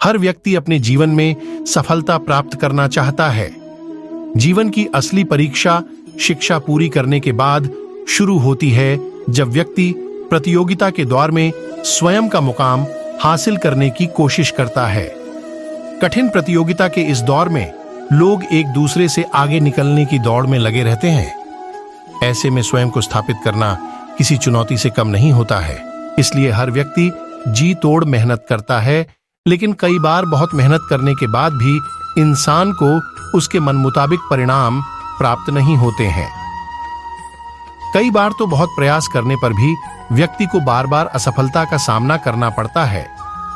हर व्यक्ति अपने जीवन में सफलता प्राप्त करना चाहता है। जीवन की असली परीक्षा शिक्षा पूरी करने के बाद शुरू होती है, जब व्यक्ति प्रतियोगिता के दौर में स्वयं का मुकाम हासिल करने की कोशिश करता है। कठिन प्रतियोगिता के इस दौर में लोग एक दूसरे से आगे निकलने की दौड़ में लगे रहते हैं। ऐसे में स्वयं को स्थापित करना किसी चुनौती से कम नहीं होता है। इसलिए हर व्यक्ति जी तोड़ मेहनत करता है, लेकिन कई बार बहुत मेहनत करने के बाद भी इंसान को उसके मन मुताबिक परिणाम प्राप्त नहीं होते हैं। कई बार तो बहुत प्रयास करने पर भी व्यक्ति को बार बार असफलता का सामना करना पड़ता है।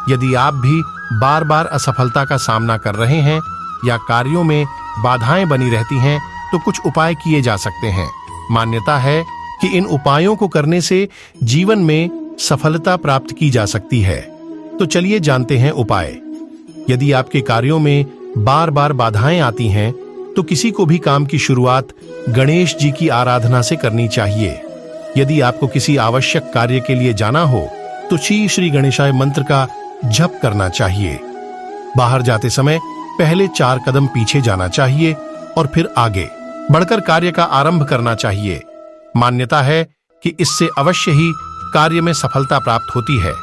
यदि आप भी बार बार असफलता का सामना कर रहे हैं या कार्यों में बाधाएं बनी रहती हैं, तो कुछ उपाय किए जा सकते हैं। मान्यता है कि इन उपायों को करने से जीवन में सफलता प्राप्त की जा सकती है। तो चलिए जानते हैं उपाय। यदि आपके कार्यों में बार बार बाधाएं आती हैं, तो किसी को भी काम की शुरुआत गणेश जी की आराधना से करनी चाहिए। यदि आपको किसी आवश्यक कार्य के लिए जाना हो, तो श्री गणेशाय मंत्र का जप करना चाहिए। बाहर जाते समय पहले 4 कदम पीछे जाना चाहिए और फिर आगे बढ़कर कार्य का आरंभ करना चाहिए। मान्यता है कि इससे अवश्य ही कार्य में सफलता प्राप्त होती है।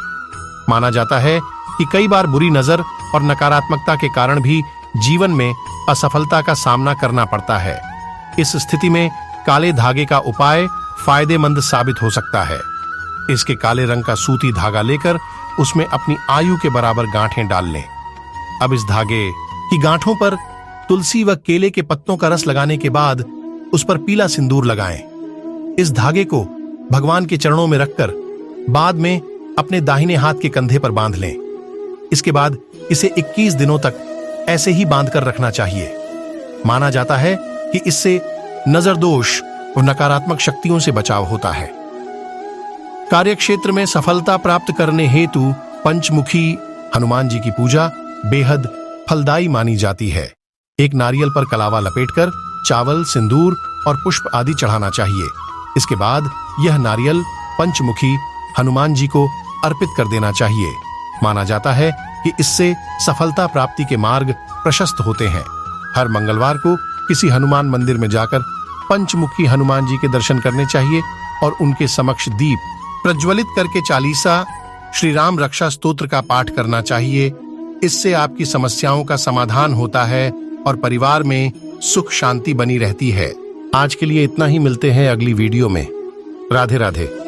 माना जाता है कि कई बार बुरी नजर और नकारात्मकता के कारण भी जीवन में असफलता का सामना करना पड़ता है। इस स्थिति में काले धागे का उपाय फायदेमंद साबित हो सकता है। इसके काले रंग का सूती धागा लेकर उसमें अपनी आयु के बराबर गांठें डाल लें। अब इस धागे की गांठों पर तुलसी व केले के पत्तों का रस लगाने के बाद उस पर पीला सिंदूर लगाएं। इस धागे को भगवान के चरणों में रखकर बाद में अपने दाहिने हाथ के कंधे पर बांध लें। इसके बाद इसे 21 दिनों तक ऐसे ही बांधकर रखना चाहिए। माना जाता है कि इससे नजर दोष और नकारात्मक शक्तियों से बचाव होता है। कार्यक्षेत्र में सफलता प्राप्त करने हेतु पंचमुखी हनुमान जी की पूजा बेहद फलदायी मानी जाती है। एक नारियल पर कलावा लपेटकर चावल, सिंदूर और पुष्प आदि चढ़ाना चाहिए। इसके बाद यह नारियल पंचमुखी हनुमान जी को अर्पित कर देना चाहिए। माना जाता है कि इससे सफलता प्राप्ति के मार्ग प्रशस्त होते हैं। हर मंगलवार को किसी हनुमान मंदिर में जाकर पंचमुखी हनुमान जी के दर्शन करने चाहिए और उनके समक्ष दीप प्रज्वलित करके चालीसा श्री राम रक्षा स्तोत्र का पाठ करना चाहिए। इससे आपकी समस्याओं का समाधान होता है और परिवार में सुख शांति बनी रहती है। आज के लिए इतना ही, मिलते हैं अगली वीडियो में। राधे राधे।